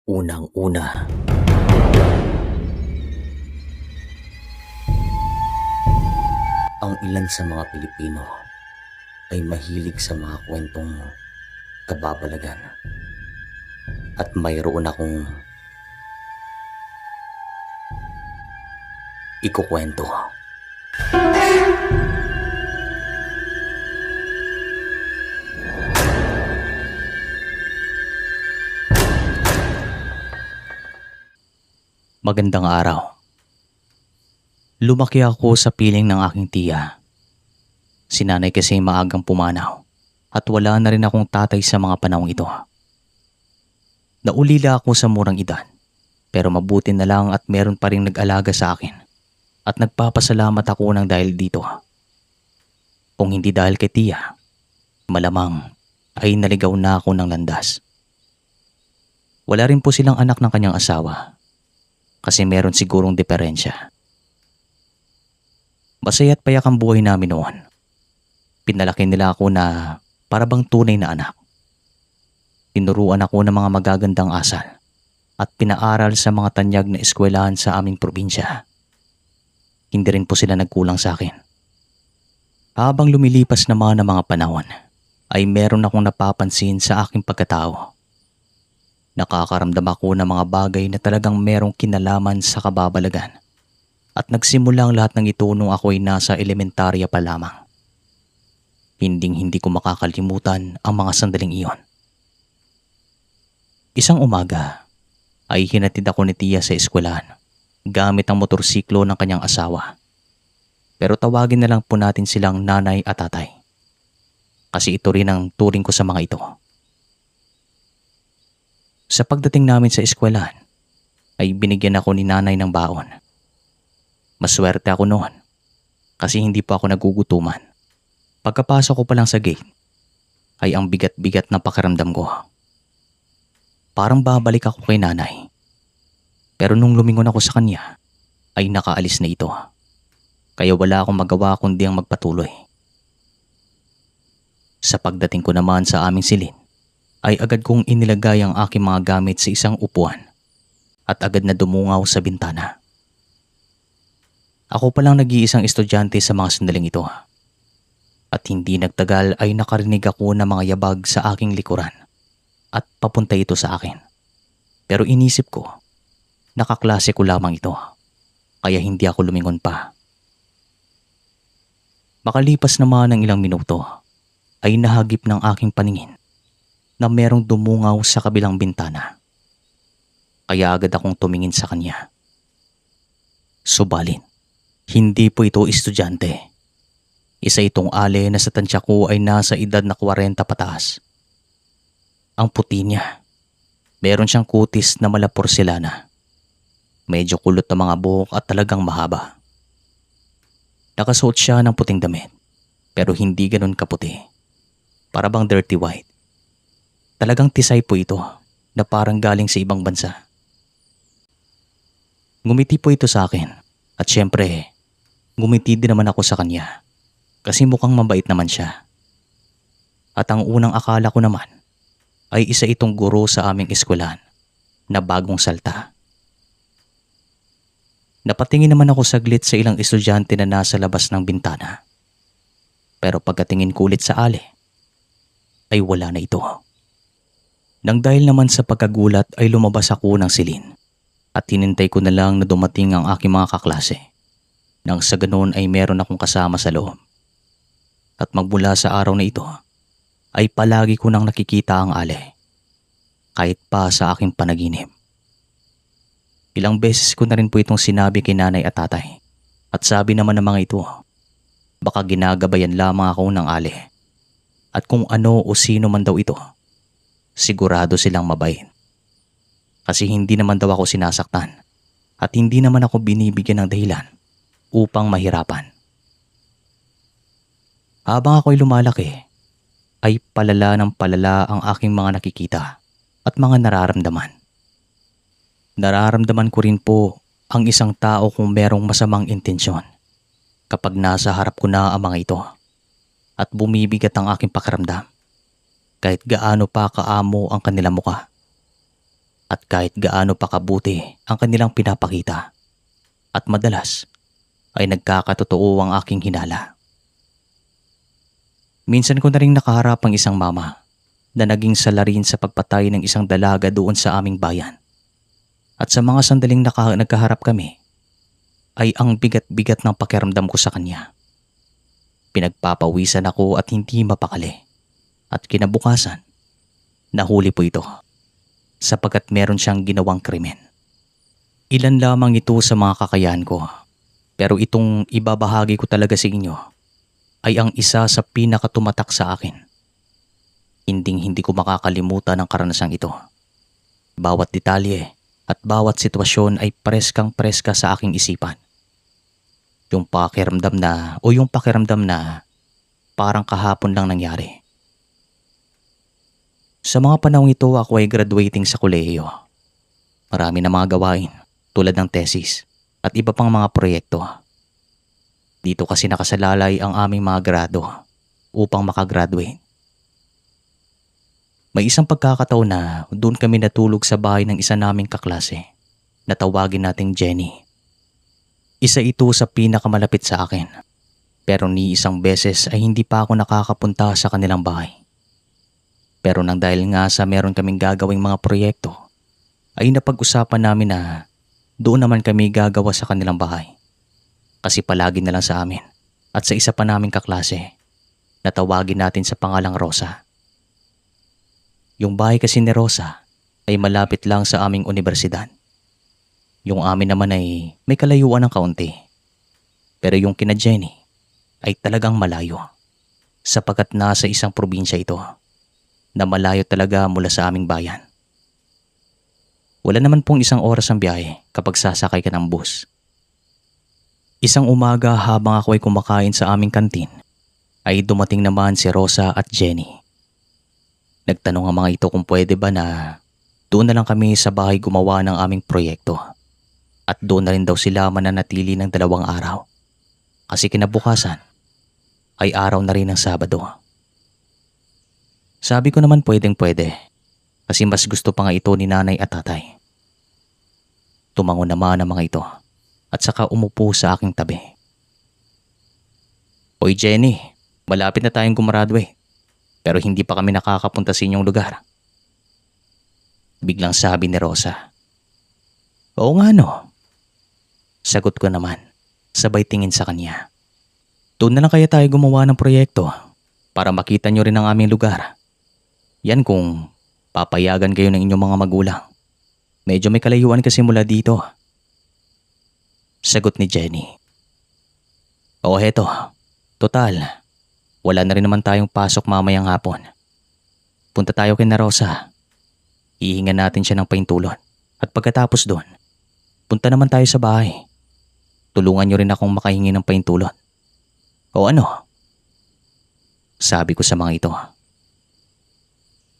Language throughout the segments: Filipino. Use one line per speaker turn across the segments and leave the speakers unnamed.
Unang-una, ang ilan sa mga Pilipino ay mahilig sa mga kwentong kababalagan at mayroon akong ikukwento. Magandang araw. Lumaki ako sa piling ng aking tiya. Si nanay kasi maagang pumanaw at wala na rin akong tatay sa mga panahong ito. Naulila ako sa murang edad pero mabuti na lang at meron pa rin nag-alaga sa akin at nagpapasalamat ako ng dahil dito. Kung hindi dahil kay tiya, malamang ay naligaw na ako ng landas. Wala rin po silang anak ng kanyang asawa kasi meron sigurong diferensya. Masaya't payak ang buhay namin noon. Pinalaki nila ako na para bang tunay na anak. Tinuruan ako ng mga magagandang asal at pinaaral sa mga tanyag na eskwelahan sa aming probinsya. Hindi rin po sila nagkulang sa akin. Habang lumilipas naman ang mga panahon, ay meron akong napapansin sa aking pagkatao. Nakakaramdam ako ng mga bagay na talagang merong kinalaman sa kababalagan. At nagsimula ang lahat ng ito nung ako'y nasa elementarya pa lamang. Hinding-hindi ko makakalimutan ang mga sandaling iyon. Isang umaga ay hinatid ako ni tiya sa eskwelahan gamit ang motorsiklo ng kanyang asawa. Pero tawagin na lang po natin silang nanay at tatay. Kasi ito rin ang turing ko sa mga ito. Sa pagdating namin sa eskwelahan, ay binigyan ako ni nanay ng baon. Maswerte ako noon kasi hindi pa ako nagugutuman. Pagkapasok ko pa lang sa gate, ay ang bigat-bigat na pakiramdam ko. Parang babalik ako kay nanay. Pero nung lumingon ako sa kanya, ay nakaalis na ito. Kaya wala akong magawa kundi ang magpatuloy. Sa pagdating ko naman sa aming silid, ay agad kong inilagay ang aking mga gamit sa isang upuan at agad na dumungaw sa bintana. Ako palang nag-iisang estudyante sa mga sandaling ito. At hindi nagtagal ay nakarinig ako ng mga yabag sa aking likuran at papunta ito sa akin. Pero inisip ko, nakaklase ko lamang ito, kaya hindi ako lumingon pa. Makalipas naman ng ilang minuto, ay nahagip ng aking paningin na merong dumungaw sa kabilang bintana. Kaya agad akong tumingin sa kanya. Subalit, hindi po ito estudyante. Isa itong ale na sa tansya ko ay nasa edad na 40 pataas. Ang puti niya. Meron siyang kutis na mala porselana. Medyo kulot na mga buhok at talagang mahaba. Nakasuot siya ng puting damit, pero hindi ganun kaputi. Para bang dirty white. Talagang tisay po ito na parang galing sa ibang bansa. Ngumiti po ito sa akin at syempre, ngumiti din naman ako sa kanya kasi mukhang mabait naman siya. At ang unang akala ko naman ay isa itong guro sa aming eskwelahan na bagong salta. Napatingin naman ako saglit sa ilang estudyante na nasa labas ng bintana. Pero pagkatingin ko ulit sa ale, ay wala na ito. Nang dahil naman sa pagkagulat ay lumabas ako ng silin at hinintay ko na lang na dumating ang aking mga kaklase. Nang sa ganoon ay meron akong kasama sa loob. At magmula sa araw na ito ay palagi ko nang nakikita ang ale. Kahit pa sa aking panaginip. Ilang beses ko na rin po itong sinabi kay nanay at tatay. At sabi naman ng mga ito, baka ginagabayan lamang ako ng ale. At kung ano o sino man daw ito, sigurado silang mabait. Kasi hindi naman daw ako sinasaktan at hindi naman ako binibigyan ng dahilan upang mahirapan. Habang ako'y lumalaki, ay palala ng palala ang aking mga nakikita at mga nararamdaman. Nararamdaman ko rin po ang isang tao kung merong masamang intensyon kapag nasa harap ko na ang mga ito at bumibigat ang aking pakiramdam kahit gaano pa kaamo ang kanilang mukha. At kahit gaano pa kabuti ang kanilang pinapakita, at madalas ay nagkakatotoo ang aking hinala. Minsan ko na ring nakaharap ang isang mama na naging salarin sa pagpatay ng isang dalaga doon sa aming bayan. At sa mga sandaling nagkaharap kami, ay ang bigat-bigat ng pakiramdam ko sa kanya. Pinagpapawisan ako at hindi mapakali. At kinabukasan, nahuli po ito sapagkat meron siyang ginawang krimen. Ilan lamang ito sa mga kakayahan ko, pero itong ibabahagi ko talaga sa inyo ay ang isa sa pinakatumatak sa akin. Hindi ko makakalimutan ang karanasang ito. Bawat detalye at bawat sitwasyon ay preskang-preska sa aking isipan. Yung pakiramdam na parang kahapon lang nangyari. Sa mga panahong ito ako ay graduating sa kolehiyo. Marami na mga gawain tulad ng thesis at iba pang mga proyekto. Dito kasi nakasalalay ang aming mga grado upang makagraduate. May isang pagkakataon na doon kami natulog sa bahay ng isa naming kaklase na tawagin nating Jenny. Isa ito sa pinakamalapit sa akin, pero ni isang beses ay hindi pa ako nakakapunta sa kanilang bahay. Pero nang dahil nga sa meron kaming gagawing mga proyekto, ay napag-usapan namin na doon naman kami gagawa sa kanilang bahay. Kasi palagi na lang sa amin at sa isa pa naming kaklase na tawagin natin sa pangalang Rosa. Yung bahay kasi ni Rosa ay malapit lang sa aming universidad. Yung amin naman ay may kalayuan ng kaunti. Pero yung kina Jenny ay talagang malayo sapagkat nasa isang probinsya ito na malayo talaga mula sa aming bayan. Wala naman pong isang oras ang biyahe kapag sasakay ka ng bus. Isang umaga habang ako ay kumakain sa aming kantin, ay dumating naman si Rosa at Jenny. Nagtanong ang mga ito kung pwede ba na doon na lang kami sa bahay gumawa ng aming proyekto. At doon na rin daw sila mananatili ng 2 araw. Kasi kinabukasan ay araw na rin ng Sabado. Sabi ko naman pwedeng-pwede kasi mas gusto pa nga ito ni nanay at tatay. Tumango naman ang mga ito at saka umupo sa aking tabi. Oy Jenny, malapit na tayong gumraduate pero hindi pa kami nakakapunta sa inyong lugar. Biglang sabi ni Rosa. Oo nga no. Sagot ko naman, sabay tingin sa kanya. Doon na lang kaya tayo gumawa ng proyekto para makita nyo rin ang aming lugar. Yan kung papayagan kayo ng inyong mga magulang. Medyo may kalayuan kasi mula dito. Sagot ni Jenny. O heto, total, wala na rin naman tayong pasok mamayang hapon. Punta tayo kay na Rosa. Hihingan natin siya ng paintulot. At pagkatapos doon, punta naman tayo sa bahay. Tulungan niyo rin akong makahingi ng paintulot. O ano? Sabi ko sa mga ito.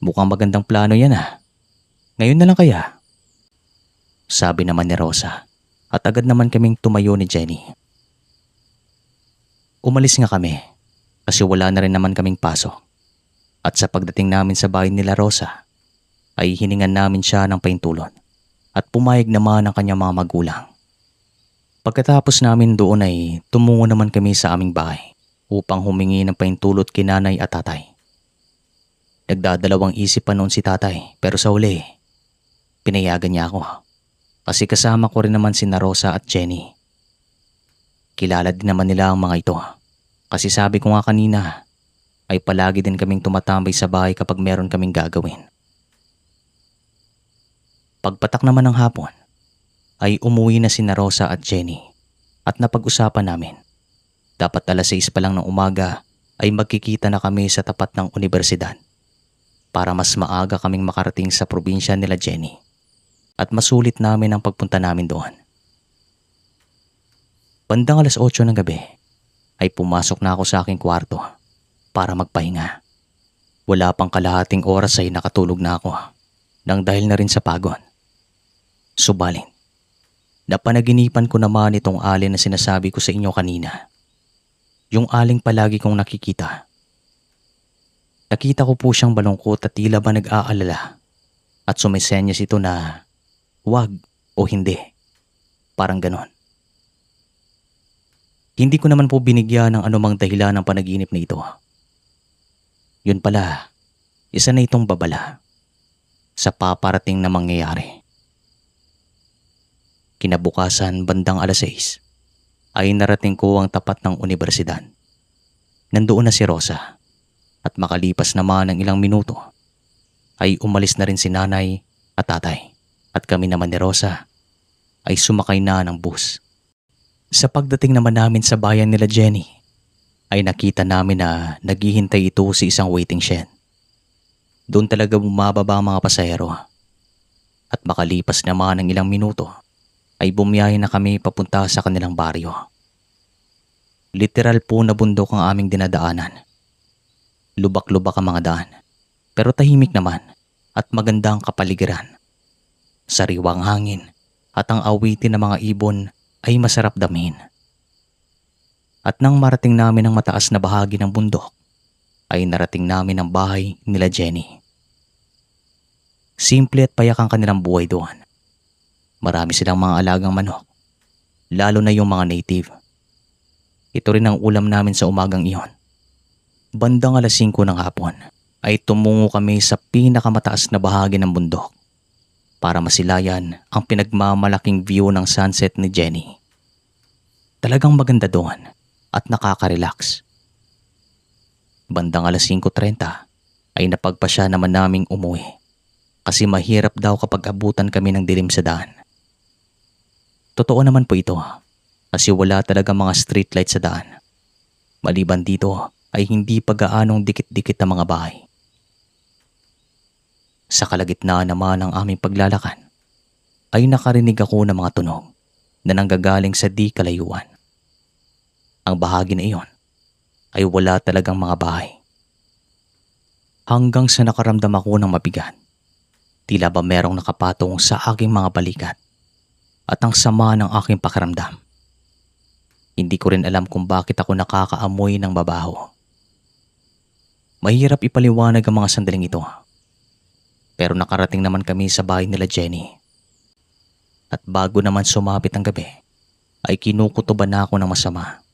Mukhang magandang plano yan ah. Ngayon na lang kaya? Sabi naman ni Rosa. At agad naman kaming tumayo ni Jenny. Umalis nga kami kasi wala na rin naman kaming pasok. At sa pagdating namin sa bahay nila Rosa, ay hiningan namin siya ng paintulot at pumayag naman ang kanyang mga magulang. Pagkatapos namin doon ay tumungo naman kami sa aming bahay upang humingi ng paintulot kay nanay at tatay. Nagdadalawang isip pa noon si tatay pero sa huli, pinayagan niya ako kasi kasama ko rin naman si Rosa at Jenny. Kilala din naman nila ang mga ito kasi sabi ko nga kanina ay palagi din kaming tumatambay sa bahay kapag meron kaming gagawin. Pagpatak naman ng hapon, ay umuwi na si Rosa at Jenny at napag-usapan namin. Dapat 6:00 pa lang ng umaga ay magkikita na kami sa tapat ng universidad para mas maaga kaming makarating sa probinsya nila Jenny at masulit namin ang pagpunta namin doon. Bandang 8:00 ng gabi ay pumasok na ako sa aking kwarto para magpahinga. Wala pang kalahating oras ay nakatulog na ako nang dahil na rin sa pagod. Subalit, napanaginipan ko naman itong alin na sinasabi ko sa inyo kanina. Yung aling palagi kong nakikita. Nakita ko po siyang balungkot at tila ba nag-aalala at sumisenyas ito na wag o hindi. Parang ganon. Hindi ko naman po binigyan ng anumang dahilan ng panaginip na ito. Yun pala, isa na itong babala sa paparating na mangyayari. Kinabukasan bandang 6:00 ay narating ko ang tapat ng universidad. Nandoon na si Rosa at makalipas naman ng ilang minuto ay umalis na rin si nanay at tatay at kami naman ni Rosa ay sumakay na ng bus. Sa pagdating naman namin sa bayan nila Jenny ay nakita namin na naghihintay ito sa isang waiting shed. Doon talaga bumababa ang mga pasahero at makalipas naman ng ilang minuto ay bumiyahe na kami papunta sa kanilang baryo. Literal po na bundok ang aming dinadaanan. Lubak-lubak ang mga daan pero tahimik naman at magandang kapaligiran. Sariwang hangin at ang awitin ng mga ibon ay masarap damhin. At nang marating namin ang mataas na bahagi ng bundok, ay narating namin ang bahay nila Jenny. Simple at payak ang kanilang buhay doon. Marami silang mga alagang manok, lalo na yung mga native. Ito rin ang ulam namin sa umagang iyon. Bandang 5:00 ng hapon ay tumungo kami sa pinakamataas na bahagi ng bundok para masilayan ang pinagmamalaking view ng sunset ni Jenny. Talagang maganda doon at nakaka-relax. Bandang 5:30 ay napagpasya naman naming umuwi kasi mahirap daw kapag abutan kami ng dilim sa daan. Totoo naman po ito kasi wala talaga mga streetlight sa daan. Maliban dito ay hindi pa gaanong dikit-dikit ang mga bahay. Sa kalagitnaan naman ng aming paglalakad ay nakarinig ako ng mga tunog na nanggagaling sa di kalayuan. Ang bahagi na iyon ay wala talagang mga bahay. Hanggang sa nakaramdam ako ng mabigat. Tila ba merong nakapatong sa aking mga balikat at ang sama ng aking pakiramdam. Hindi ko rin alam kung bakit ako nakakaamoy ng mabaho. Mahirap ipaliwanag ang mga sandaling ito. Pero nakarating naman kami sa bahay nila Jenny. At bago naman sumapit ang gabi, ay kinukutuban na ako ng masama.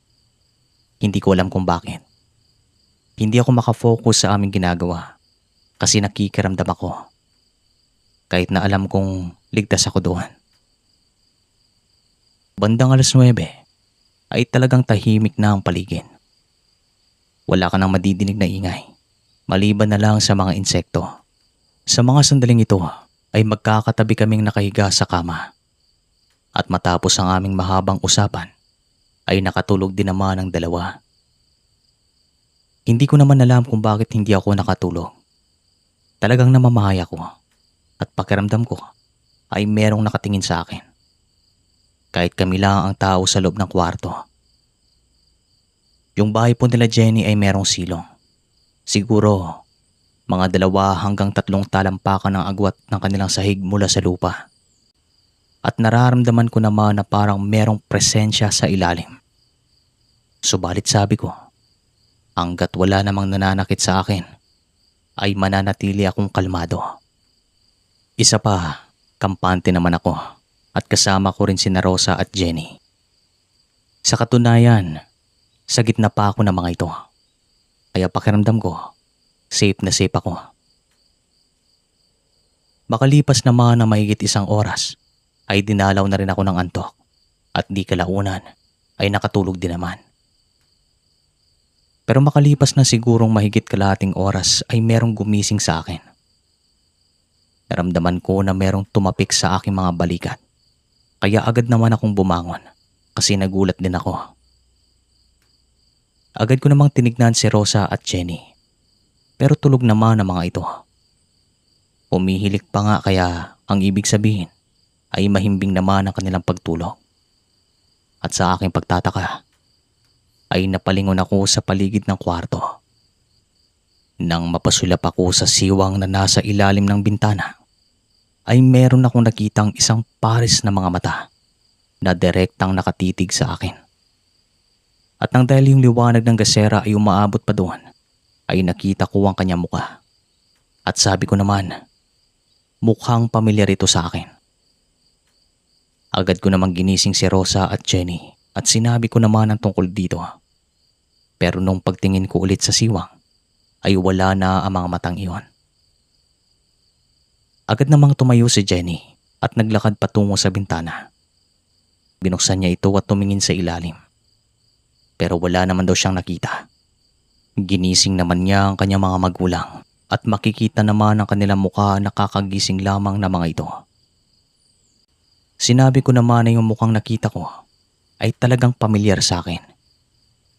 Hindi ko alam kung bakit. Hindi ako makafocus sa aming ginagawa kasi nakikiramdam ako. Kahit na alam kong ligtas ako doon. Bandang 9:00 ay talagang tahimik na ang paligid. Wala ka nang madidinig na ingay, maliban na lang sa mga insekto. Sa mga sandaling ito ay magkakatabi kaming nakahiga sa kama. At matapos ang aming mahabang usapan, ay nakatulog din naman ang dalawa. Hindi ko naman alam kung bakit hindi ako nakatulog. Talagang namamahay ako at pakiramdam ko ay merong nakatingin sa akin. Kahit kami lang ang tao sa loob ng kwarto. Yung bahay po nila Jenny ay merong silong. Siguro mga 2 hanggang 3 talampakan ng agwat ng kanilang sahig mula sa lupa. At nararamdaman ko naman na parang merong presensya sa ilalim. Subalit sabi ko, hanggat wala namang nananakit sa akin, ay mananatili akong kalmado. Isa pa, kampante naman ako at kasama ko rin sina Rosa at Jenny. Sa katunayan, sa gitna pa ako ng mga ito. Kaya pakiramdam ko, safe na safe ako. Makalipas naman ng mahigit 1 oras, ay dinalaw na rin ako ng antok at di kalaunan ay nakatulog din naman. Pero makalipas na sigurong mahigit kalahating oras ay merong gumising sa akin. Naramdaman ko na merong tumapik sa aking mga balikat. Kaya agad naman akong bumangon kasi nagulat din ako. Agad ko namang tinignan si Rosa at Jenny. Pero tulog naman ang mga ito. Umihilik pa nga kaya ang ibig sabihin ay mahimbing naman ang kanilang pagtulog. At sa aking pagtataka ay napalingon ako sa paligid ng kwarto. Nang mapasulap ako sa siwang na nasa ilalim ng bintana, ay meron akong nakitang isang pares na mga mata na direktang nakatitig sa akin. At nang dahil yung liwanag ng gasera ay umaabot pa doon, ay nakita ko ang kanyang muka. At sabi ko naman, Mukhang pamilyar ito sa akin. Agad ko namang ginising si Rosa at Jenny at sinabi ko naman ang tungkol dito. Pero nung pagtingin ko ulit sa siwang, ay wala na ang mga matang iyon. Agad namang tumayo si Jenny at naglakad patungo sa bintana. Binuksan niya ito at tumingin sa ilalim. Pero wala naman daw siyang nakita. Ginising naman niya ang kanyang mga magulang at makikita naman ang kanilang mukha na kakagising lamang na mga ito. Sinabi ko naman na yung mukhang nakita ko ay talagang pamilyar sa akin.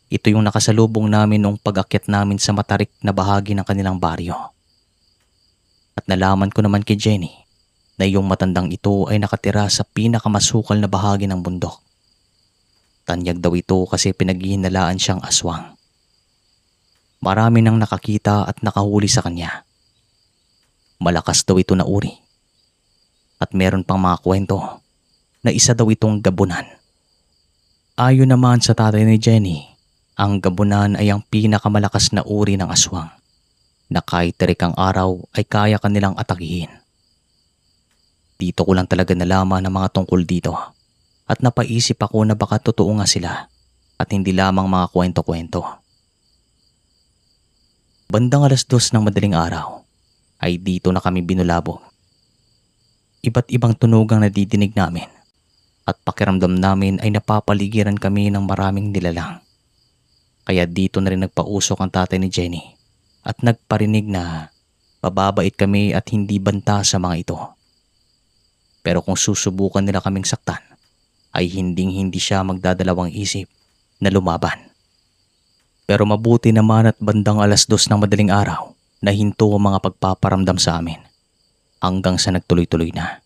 Ito yung nakasalubong namin noong pag-akyat namin sa matarik na bahagi ng kanilang baryo. At nalaman ko naman kay Jenny na yung matandang ito ay nakatira sa pinakamasukal na bahagi ng bundok. Tanyag daw ito kasi pinaghihinalaan siyang aswang. Marami nang nakakita at nakahuli sa kanya. Malakas daw ito na uri. At meron pang mga kwento na isa daw itong gabunan. Ayon naman sa tatay ni Jenny, ang gabunan ay ang pinakamalakas na uri ng aswang na kahit terik ang araw ay kaya kanilang atakihin. Dito ko lang talaga nalaman ang mga tungkol dito at napaisip ako na baka totoo nga sila at hindi lamang mga kwento-kwento. Bandang 2:00 ng madaling araw ay dito na kami binulabog. Iba't ibang tunog ang nadidinig namin at pakiramdam namin ay napapaligiran kami ng maraming nilalang. Kaya dito na rin nagpausok ang tatay ni Jenny at nagparinig na bababait kami at hindi banta sa mga ito. Pero kung susubukan nila kaming saktan, ay hindi siya magdadalawang isip na lumaban. Pero mabuti naman at bandang 2:00 ng madaling araw na hinto ang mga pagpaparamdam sa amin hanggang sa nagtuloy-tuloy na.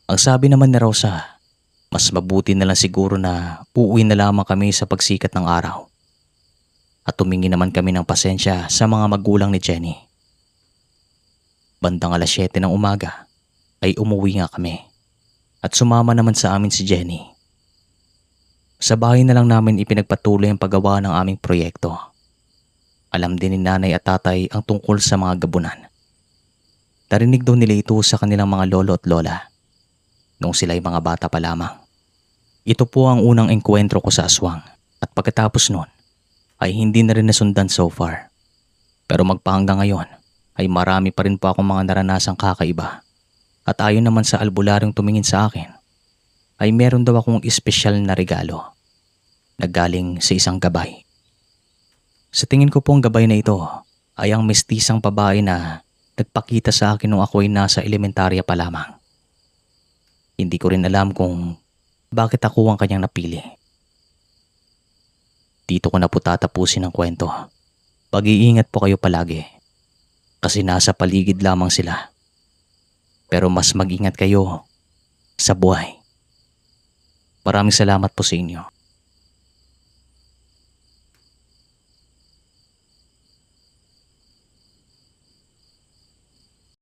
Ang sabi naman ni Rosa, mas mabuti na lang siguro na uuwi na lamang kami sa pagsikat ng araw. At tumingi naman kami ng pasensya sa mga magulang ni Jenny. Bandang 7:00 ng umaga ay umuwi nga kami at sumama naman sa amin si Jenny. Sa bahay na lang namin ipinagpatuloy ang paggawa ng aming proyekto. Alam din ni nanay at tatay ang tungkol sa mga gabunan. Narinig daw nila ito sa kanilang mga lolo at lola noong sila'y mga bata pa lamang. Ito po ang unang engkwentro ko sa aswang at pagkatapos nun ay hindi na rin nasundan so far. Pero magpahanggang ngayon ay marami pa rin po akong mga naranasang kakaiba. At ayon naman sa albularyong tumingin sa akin, ay meron daw akong espesyal na regalo na galing sa isang gabay. Sa tingin ko pong gabay na ito ay ang mestisang babae na nagpakita sa akin nung ako'y nasa elementarya pa lamang. Hindi ko rin alam kung bakit ako ang kanyang napili. Dito ko na po tatapusin ang kwento. Pag-iingat po kayo palagi kasi nasa paligid lamang sila. Pero mas mag-ingat kayo sa buhay. Maraming salamat po sa inyo.